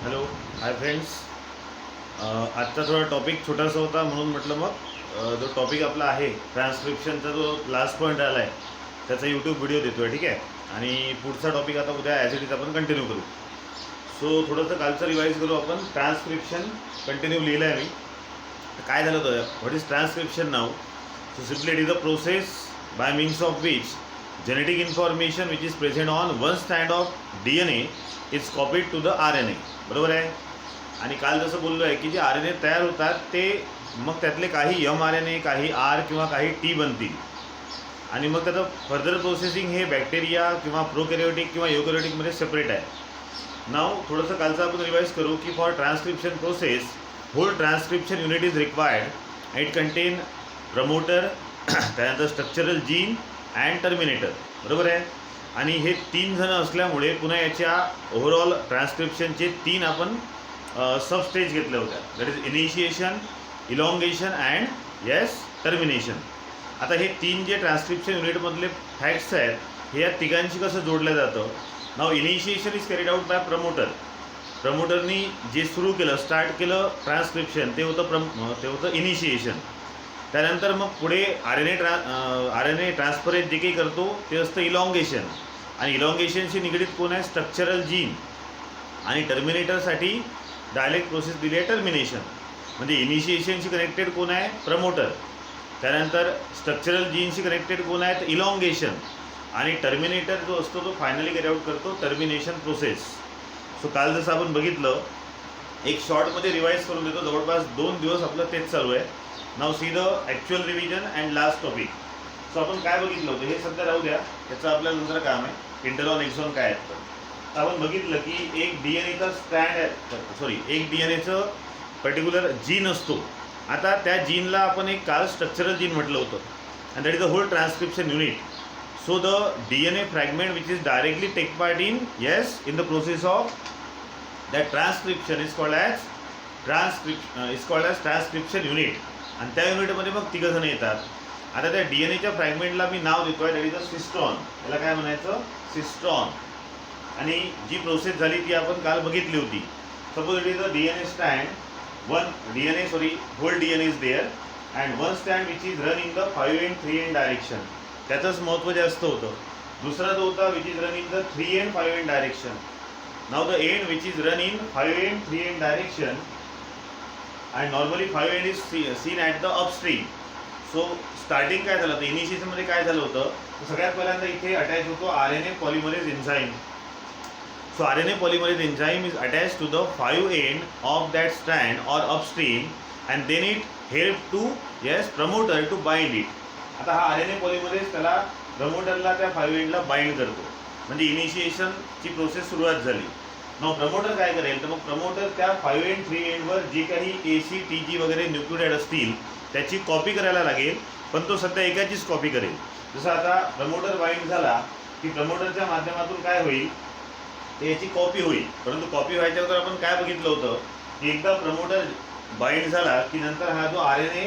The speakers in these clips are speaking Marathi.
Hello hi friends. आजचा थोडा टॉपिक छोटासा होता म्हणून म्हटलं मग जो टॉपिक आपला आहे ट्रान्स्क्रिप्शनचा जो लास्ट पॉईंट आला आहे त्याचा यूट्यूब व्हिडिओ देतो आहे. ठीक आहे. आणि पुढचा टॉपिक आता उद्या ॲज इट इज आपण कंटिन्यू करू. सो थोडंसं कालचं रिवाईज करू आपण. ट्रान्स्क्रिप्शन कंटिन्यू लिहिलं आहे मी. काय झालं होतं, what is transcription now. So simply it is a process by means of which genetic information which is present on one स्टँड of DNA is copied to the RNA. बरोबर आहे. आणि काल जसं बोललो आहे की जे RNA तयार होतात ते मग त्यातले काही mRNA, काही R किंवा काही T बनतील. आणि मग त्याचं फर्दर प्रोसेसिंग हे बॅक्टेरिया किंवा प्रोकॅरियोटिक किंवा युकॅरियोटिकमध्ये सेपरेट आहे. नाव थोडंसं कालचं आपण रिवाईज करू की for transcription process whole transcription unit is required. It contain promoter, त्यानंतर स्ट्रक्चरल जीन अँड टर्मिनेटर. बरोबर आहे. आणि हे तीन जण असल्यामुळे पुन्हा याच्या ओव्हरऑल ट्रान्स्क्रिप्शनचे तीन आपण सब स्टेज घेतल्या होत्या. That is initiation, elongation and termination. आता हे तीन जे ट्रान्स्क्रिप्शन युनिटमधले फॅक्ट्स आहेत हे या तिघांशी कसं जोडलं जातं. Now initiation is carried out by promoter. प्रमोटरनी जे सुरू केलं, स्टार्ट केलं ट्रान्स्क्रिप्शन ते होतं इनिशिएशन. त्यानंतर मग पुढे RNA ट्रान्सफरेज जे काही करतो ते असतं इलॉंगेशन. आणि इलॉंगेशनशी निगडीत कोण आहे, स्ट्रक्चरल जीन. आणि टर्मिनेटरसाठी डायरेक्ट प्रोसेस दिली आहे टर्मिनेशन. म्हणजे इनिशिएशनशी कनेक्टेड कोण आहे, प्रमोटर. त्यानंतर स्ट्रक्चरल जीनशी कनेक्टेड कोण आहे, तर इलॉंगेशन. आणि टर्मिनेटर जो असतो तो फायनली कॅरी आउट करतो टर्मिनेशन प्रोसेस. सो काल जसं आपण बघितलं, एक शॉर्टमध्ये रिवाईज करून देतो. जवळपास 2 दिवस आपलं तेच चालू आहे. Now see the actual revision and last topic. So आपण काय बघितलं होतं हे सध्या राहू द्या, त्याचं आपल्याला नंतर काम आहे. इंटरॉन एक्झॉन काय आहेत तर आपण बघितलं की एक DNAचा स्टँड आहे, एक DNAचं पर्टिक्युलर जीन असतो. आता त्या जीनला आपण एक काल स्ट्रक्चरल जीन म्हटलं होतं. And that is the whole transcription unit. So the DNA fragment which is directly take part in in the process of that transcription is called as transcription unit. आणि त्या युनिटमध्ये मग तिघं जण येतात. आता त्या DNAच्या फ्रॅगमेंटला मी नाव देतो आहे, दॅट इज अ सिस्ट्रॉन. याला काय म्हणायचं, सिस्ट्रॉन. आणि जी प्रोसेस झाली ती आपण काल बघितली होती. Suppose it is a DNA stand, whole DNA is there and one stand which is run in the 5 and 3 end direction. त्याचंच महत्त्व जास्त होतं. दुसरा जो होता which is run in the 3 and 5 end direction. Now the end which is run in 5 and 3 end direction. आणि normally 5 end is seen at the upstream. So starting काय झालं होतं, इनिशिएशनमध्ये काय झालं होतं, तर सगळ्यात पहिल्यांदा इथे अटॅच होतो RNA polymerase enzyme. So RNA polymerase enzyme is attach to the 5 end of that strand or upstream and then it help to promoter to bind it. आता हा RNA पॉलिमरेज त्याला प्रमोटरला त्या 5 end ला बाइंड करतो. म्हणजे इनिशिएशनची प्रोसेस सुरुवात झाली. मग प्रमोटर काय करेल, तर मग प्रमोटर त्या 5 and 3 एंडवर जे काही AC, TG वगैरे न्यूक्लियोटाइड असतील त्याची कॉपी करायला लागेल. पण तो सध्या एकाचीच कॉपी करेल. जसं आता प्रमोटर बाइंड झाला की प्रमोटरच्या माध्यमातून काय होईल, तर याची कॉपी होईल. परंतु कॉपी व्हायच्या अगोदर आपण काय बघितलं होतं की एकदा प्रमोटर बाइंड झाला की नंतर हा जो RNA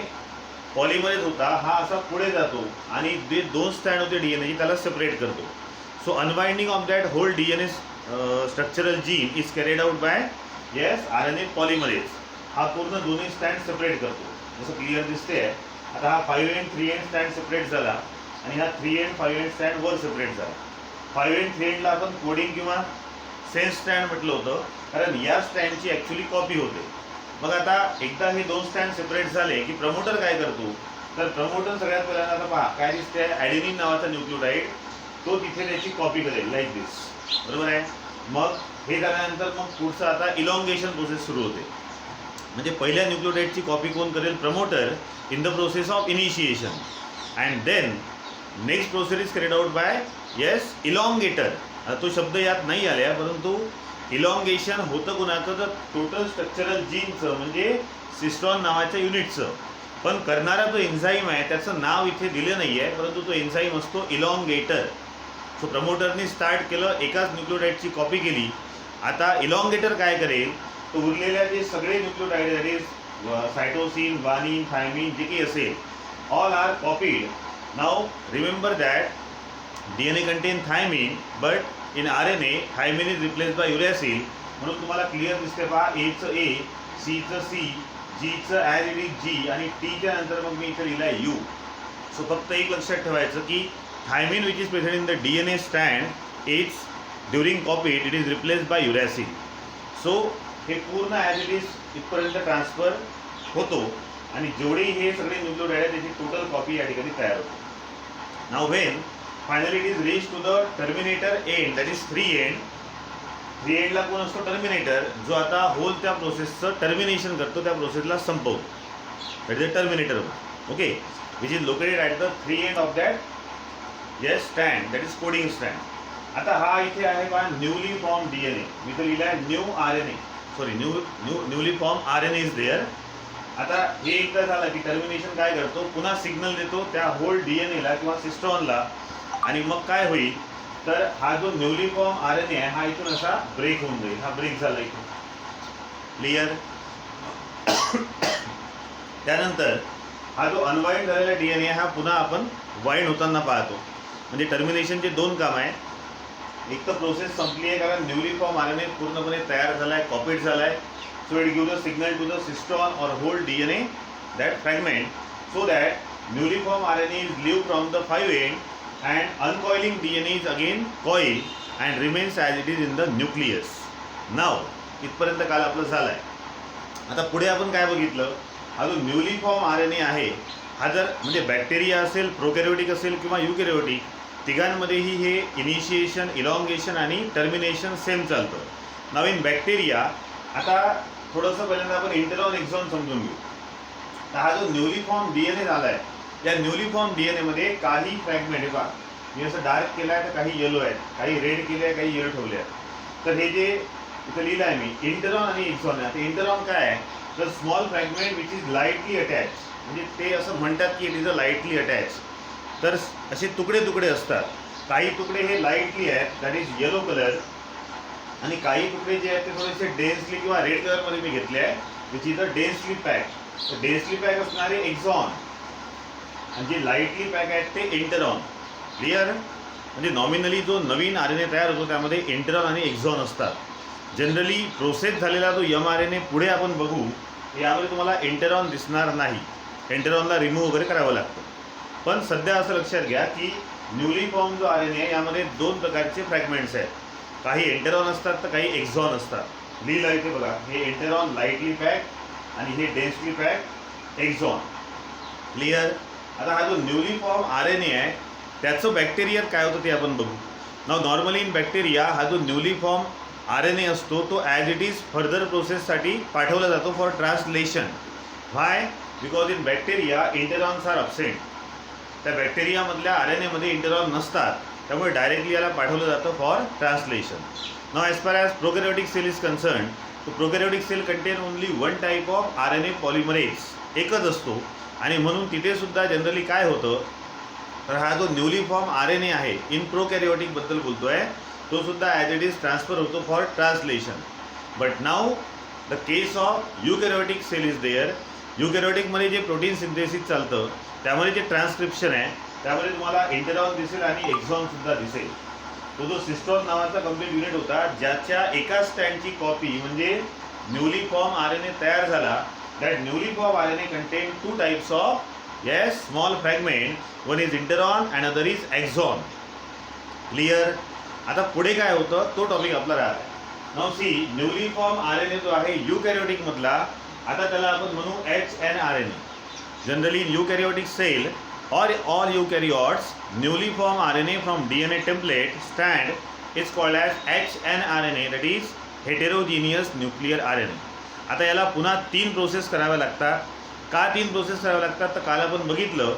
पॉलिमरेज होता हा असा पुढे जातो आणि जे 2 स्टँड होते DNAचे त्याला सेपरेट करतो. So unbinding of that whole DNA structural gene is carried out by RNA polymerase. हा पूर्ण दोन्ही स्टँड सेपरेट करतो. जसं क्लिअर दिसते आहे. आता हा 5 and 3 end स्टँड सेपरेट झाला आणि हा 3 and 5 end स्टँड वर सेपरेट झाला. 5 and 3 endला आपण कोडिंग किंवा सेन्स स्टँड म्हटलं होतं, कारण या स्टँडची ॲक्च्युली कॉपी होते. मग आता एकदा हे 2 स्टँड सेपरेट झाले की प्रमोटर काय करतो, तर प्रमोटर सगळ्यात पहिल्यांदा आता पहा काय दिसते, ॲडेनिन नावाचा न्यूक्लियोटाइड तो तिथे त्याची कॉपी करेल लाईक दिस. बरोबर आहे. मग हे झाल्यानंतर मग पुढचं आता इलॉंगेशन प्रोसेस सुरू होते. म्हणजे पहिल्या न्यूक्लियोटाइडची कॉपी कोण करेल, promoter in the process of initiation. And then next process is carried out by elongator. तो शब्द यात नाही आला, परंतु इलॉंगेशन होतं कुणाचं, तर टोटल स्ट्रक्चरल जीनचं म्हणजे सिस्ट्रॉन नावाच्या युनिटचं. पण करणारा जो एन्झाईम आहे त्याचं नाव इथे दिलं नाही आहे, परंतु तो एन्झाईम असतो इलॉंगेटर. सो प्रमोटरने स्टार्ट केलं, एकाच न्यूक्लियोटाइडची कॉपी केली. आता इलॉंगेटर काय करेल, तर उरलेल्या जे सगळे nucleotide that is cytosine, guanine, thymine जे काही असेल all are copied. Now remember that DNA contain thymine, but in RNA, thymine is replaced by uracil म्हणून तुम्हाला क्लिअर दिसते पहा, एचं ए, सीचं सी, जीचं ॲज इट इज जी आणि टीच्या नंतर मग मी इथे लिहिलंय यू. सो फक्त एक लक्षात ठेवायचं की thymine which is present in the DNA stand it's during copy it is replaced by uracil. So हे पूर्ण ॲज इट इज इथपर्यंत ट्रान्सफर होतो आणि जेवढे हे सगळे न्यूक्लियोटाइड आहेत त्याची टोटल कॉपी या ठिकाणी तयार होते. Now when finally it is reach to the terminator end, that is free end. Free एंडला कोण असतो? टर्मिनेटर, जो आता होल त्या प्रोसेसचं टर्मिनेशन करतो, त्या प्रोसेसला संपवतो. That is the terminator. Okay, which is located at the free end of that yes stand, that is coding stand. आता हा इथे आहे पहा न्यूली फॉर्म DNA. मी तर लिहिलं आहे new RNA, sorry newly form RNA is there. आता हे एकदा झालं की टर्मिनेशन काय करतो, पुन्हा सिग्नल देतो त्या होल DNAला किंवा सिस्टॉनला, आणि मग काय होईल तर हा जो न्यूली फॉर्म RNA आहे हा इथून असा ब्रेक होऊन जाईल. हा ब्रेक झाला इथून. क्लिअर? त्यानंतर हा जो अनवाइंड झालेला DNA हा पुन्हा आपण वाइंड होताना पाहतो. म्हणजे टर्मिनेशनचे दोन काम आहे. एक तर प्रोसेस संपली आहे कारण न्यूली फॉर्म RNA पूर्णपणे तयार झाला आहे, कॉपीड झाला आहे. So it give the signal to the cistron or whole DNA that fragment so that newly formed RNA is leave from the 5' and uncoiling DNA is again coiled and remains as it is in the nucleus. Now इथपर्यंत काल आपलं झालं आहे. आता पुढे आपण काय बघितलं, हा जो न्यूली फॉर्म RNA आहे हा जर म्हणजे बॅक्टेरिया असेल, प्रोकॅरियोटिक असेल किंवा युकॅरियोटिक, तिघांमध्येही हे इनिशिएशन, इलॉंगेशन आणि टर्मिनेशन सेम चालतं. नाव इन बॅक्टेरिया आता थोडंसं पहिल्यांदा आपण इंटरॉन एक्झॉन समजून घेऊ. तर हा जो न्यूली फॉर्म DNA झाला आहे, त्या न्यूली फॉर्म DNA मध्ये काही फ्रॅगमेंट आहे पहा, मी असं डार्क केलं आहे तर काही येलो आहेत, काही रेड केले आहे, काही येलो ठेवले आहेत. तर हे जे इथं लिहिलं आहे मी इंटरॉन आणि एक्झॉन आहे. आता इंटरॉन काय आहे तर small fragment which is lightly attach, म्हणजे ते असं म्हणतात की it is a lightly attach. तर असे तुकडे तुकडे असतात. काही तुकडे हे लाईटली आहेत, दॅट इज येलो कलर, आणि काही तुकडे जे आहेत ते थोडेसे डेन्सली किंवा रेड कलरमध्ये मी घेतले आहे, which is a densely pack. तर डेन्सली पॅक असणारे एक्झॉन आणि जे लाईटली पॅक आहेत ते इंटरॉन. क्लिअर? म्हणजे नॉमिनली जो नवीन RNA तयार होतो त्यामध्ये इंटरॉन आणि एक्झॉन असतात. जनरली प्रोसेस झालेला जो mRNA पुढे आपण बघू यामध्ये तुम्हाला इंटरॉन दिसणार नाही, इंटरॉनला रिमूव्ह वगैरे करावं लागतं. पण सध्या असं लक्षात घ्या की न्यूली फॉर्म जो RNA आहे यामध्ये दोन प्रकारचे फ्रॅगमेंट्स आहेत. काही इंटरॉन असतात तर काही एक्झॉन असतात. लिहिलं इथे बघा, हे इंटरॉन लाईटली पॅक आणि हे डेन्सली पॅक एक्झॉन. क्लिअर? आता हा जो न्यूली फॉर्म RNA आहे त्याचं बॅक्टेरियात काय होतं ते आपण बघू. नाव नॉर्मली इन बॅक्टेरिया हा जो न्यूली फॉर्म RNA असतो तो ॲज इट इज फर्दर प्रोसेससाठी पाठवला जातो for translation. Why? Because in bacteria introns are absent. त्या बॅक्टेरियामधल्या RNAमध्ये इंटरॉन नसतात, त्यामुळे डायरेक्टली याला पाठवलं जातं for translation. Now as far as prokaryotic cell is concern, तो prokaryotic cell contain only one type of RNA polymerase, एकच असतो. आणि म्हणून तिथे सुद्धा जनरली काय होतं तर हा जो न्यूली फॉर्म RNA आहे इन प्रोकॅरियोटिकबद्दल बोलतो आहे तो सुद्धा ॲज इट इज ट्रान्सफर होतो for translation. But now the case of eukaryotic cell is there. युकॅरियोटिकमध्ये जे प्रोटीन सिंथेसिस चालतं त्यामध्ये जे ट्रान्सक्रिप्शन आहे त्यामध्ये तुम्हाला इंटरॉन दिसेल आणि एक्झॉन सुद्धा दिसेल. तो जो सिस्टॉन नावाचा कम्प्लीट युनिट होता ज्याच्या एका स्टँडची कॉपी म्हणजे न्यूली फॉर्म RNA तयार झाला. That newly form RNA contain two types of yes small fragment, one is intron and other is exon. Clear? आता पुढे काय होतं तो टॉपिक आपला राहिला. Now see newly form RNA जो आहे युकॅरियोटिकमधला, आता त्याला आपण म्हणू hnRNA. Generally in eukaryotic cell or all eukaryotes, newly formed RNA from DNA template strand is called as hnRNA, that is heterogeneous nuclear RNA. आता याला पुन्हा 3 प्रोसेस कराव्या लागतात. का 3 प्रोसेस कराव्या लागतात तर काल आपण बघितलं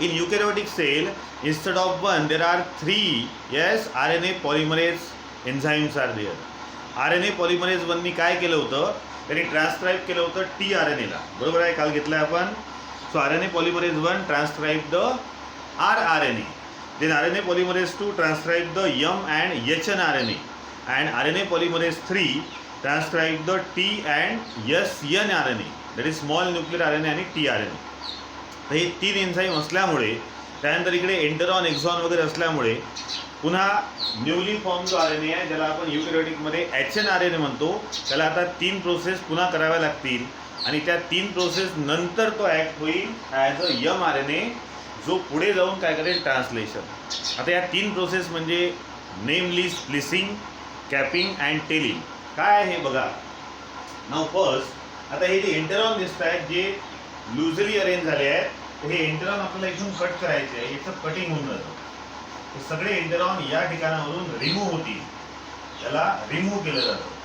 in eukaryotic sale instead of 1 there are 3 yes RNA polymerase enzymes are there. RNA polymerase 1 नी काय केलं होतं त्यांनी ट्रान्सक्राईब केलं होतं tRNA ला, बरोबर आहे, काल घेतलं आपण. So RNA polymerase 1 transcribe the rRNA. Then RNA polymerase 2 transcribe the M and hnRNA. And RNA polymerase 3 transcribe the T and snRNA. That is small nuclear RNA आणि tRNA. तर हे 3 एन्झाईम असल्यामुळे त्यानंतर इकडे इंटरॉन एक्झॉन वगैरे असल्यामुळे पुन्हा न्यूली फॉर्म जो आर एन ए आहे ज्याला आपण युकॅरियोटिकमध्ये HNRNA म्हणतो, त्याला आता 3 प्रोसेस पुन्हा कराव्या लागतील आणि त्या 3 प्रोसेस नंतर तो ॲक्ट होईल ॲज अ mRNA, जो पुढे जाऊन काय करेल ट्रान्सलेशन. आता या 3 प्रोसेस म्हणजे नेमली स्प्लिसिंग, कॅपिंग अँड टेलिंग. काय आहे बघा. नाव फर्स्ट, आता हे जे इंटरॉन दिसत आहेत जे लुजली अरेंज झाले आहेत, हे इंटरॉन आपल्याला इथून कट करायचे आहे. याचं कटिंग होऊन जातं. हे सगळे इंटरॉन या ठिकाणावरून रिमूव्ह होतील, त्याला रिमूव्ह केलं जातं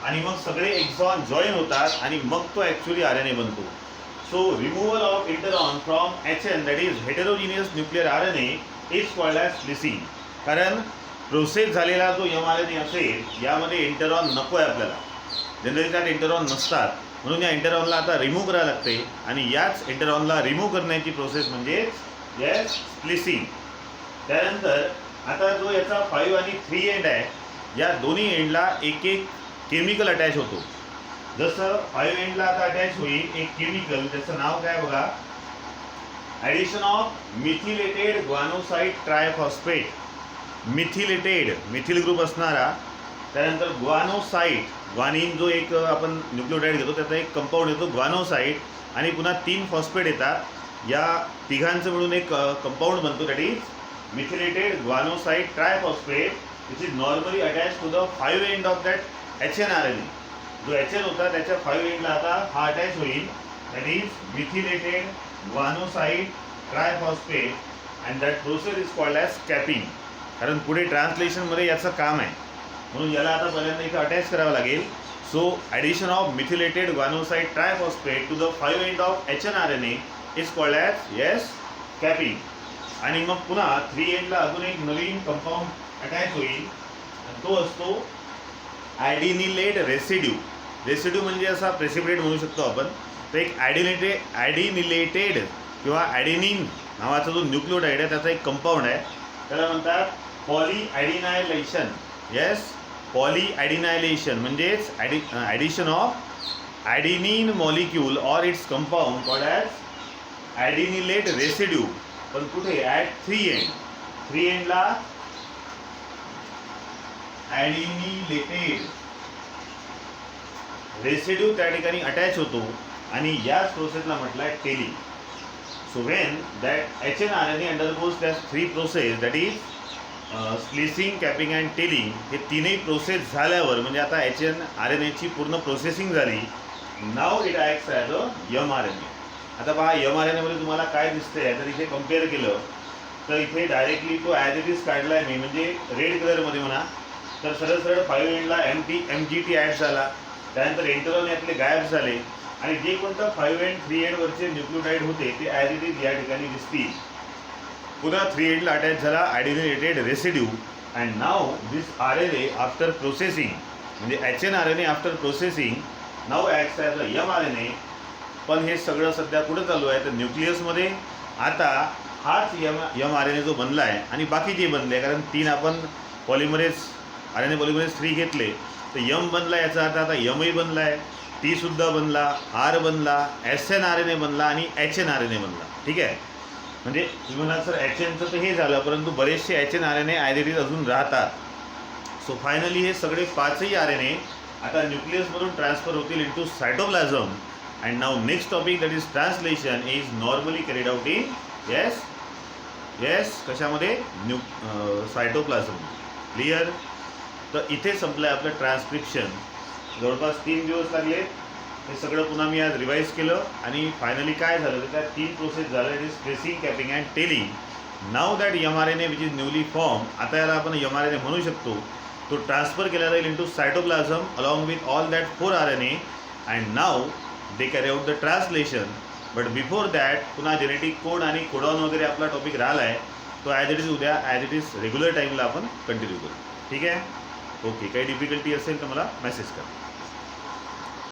आणि मग सगळे एक्झॉन जॉईन होतात आणि मग तो ॲक्च्युली RNA बनतो. So removal of intron from HN, that is heterogeneous nuclear RNA, is called as splicing. कारण प्रोसेस झालेला जो mRNA असेल यामध्ये इंटरॉन नको आहे आपल्याला, जनरली त्यात इंटरॉन नसतात, म्हणून या इंटरॉनला आता रिमूव्ह करायला लागते आणि याच इंटरॉनला रिमूव्ह करण्याची प्रोसेस म्हणजे येस स्प्लिसिंग. त्यानंतर आता जो याचा 5 आणि 3 एंड आहे, या दोन्ही एंडला एक एक केमिकल अटॅच होतो. जसं 5 एंडला आता अटॅच होईल एक केमिकल, त्याचं नाव काय बघा, addition of methylated guanoside triphosphate. Methylated, methyl group असणारा, त्यानंतर ग्वानोसाइड, ग्वानिन जो एक आपण न्यूक्लियोटाइड घेतो त्याचा एक कंपाऊंड येतो ग्वानोसाइड, आणि पुन्हा 3 फॉस्फेट येतात. या तिघांचं मिळून एक कंपाऊंड बनतो, that is methylated guanoside triphosphate, which is normally attached to the 5 end of that HNRNA. जो HN होता त्याच्या 5 एंडला आता हा अटॅच होईल, that is methylated guanoside triphosphate, and that process is called as capping. कारण पुढे ट्रान्सलेशनमध्ये याचं काम आहे, म्हणून याला आता पहिल्यांदा इथं अटॅच करावं लागेल. So addition of methylated guanoside triphosphate to the 5 end of HNRNA is called as yes capping. आणि मग पुन्हा 3 एंडला अजून एक नवीन कंपाऊंड अटॅच होईल, तो असतो ॲडिनिलेट रेसिड्यू. रेसिड्यू म्हणजे असा प्रेसिपिटेट म्हणू शकतो आपण. तर एक ॲडिनिलेटेड किंवा ॲडिनिन नावाचा जो न्यूक्लियोटाइड आहे त्याचा एक कंपाऊंड आहे, त्याला म्हणतात पॉलीॲडिनायलेशन. येस, पॉलीॲडिनायलेशन म्हणजेच addition of adenine molecule or it's compound called as adenylate residue. पण कुठे ॲट 3 एंड, 3 एंडला ॲडिनिलेटेड रेसिड्यू त्या ठिकाणी अटॅच होतो आणि याच प्रोसेसला म्हटलं आहे telling. So when that HNRNA undergoes that 3 process, that is splicing, capping and telling, हे तीनही प्रोसेस झाल्यावर म्हणजे आता HNRNAची पूर्ण प्रोसेसिंग झाली. Now it acts as a mRNA. आता पहा mRNAमध्ये तुम्हाला काय दिसतंय, तर इथे कम्पेअर केलं तर इथे डायरेक्टली तो ॲज इट इज काढला आहे मी, म्हणजे रेड कलरमध्ये म्हणा. तर सरळ सरळ 5 एंडला MGT ॲड झाला, त्यानंतर इंटरॉन यातले गायब झाले आणि जे कोणतं 5 एंड 3 एंडवरचे न्यूक्लियोटाइड होते ते ॲज इट इज या ठिकाणी दिसतील. पुन्हा 3 एंडला अटॅच झाला adenylated residue. And now this RNA after processing, म्हणजे HNRNA after processing now acts as a mRNA. पण हे सगळं सध्या कुठं चालू आहे तर न्यूक्लियसमध्ये. आता हाच mRNA जो बनला आहे आणि बाकी जे बनले आहे, कारण 3 आपण पॉलिमरेज RNA पॉलिमरेज 3 घेतले, तर M बनला, याचा अर्थ आता Mही बनला आहे, T सुद्धा बनला, R बनला, SNRNA बनला आणि HNRNA बनला. ठीक आहे, म्हणजे तुम्ही म्हणाल सर HNचं तर हे झालं, परंतु बरेचसे HNRNA ॲज इट इज अजून राहतात. सो फायनली हे सगळे 5ही RNA आता न्यूक्लियसमधून ट्रान्सफर होतील into cytoplasm. And now next topic, that is translation, is normally carried out in कशामध्ये सायटोप्लाझम. क्लिअर. तर इथे संपलं आहे आपलं ट्रान्सक्रिप्शन. जवळपास 3 दिवस लागले. हे सगळं पुन्हा मी आज रिवाईज केलं आणि फायनली काय झालं तर त्या 3 प्रोसेस झाल्या, it is splicing, capping and telling. Now that mRNA which is newly form, आता याला आपण mRNA म्हणू शकतो, तो ट्रान्सफर केला जाईल into cytoplasm along with all that 4 RNA. And now they carry out the translation, but before that पुन्हा जेनेटिक कोड आणि कोडॉन वगैरे आपला टॉपिक राहिला आहे, तो ॲज इट इज उद्या ॲज इट इज रेग्युलर टाईमला आपण कंटिन्यू करू. ठीक आहे, ओके. काही डिफिकल्टी असेल तर मला मेसेज करा.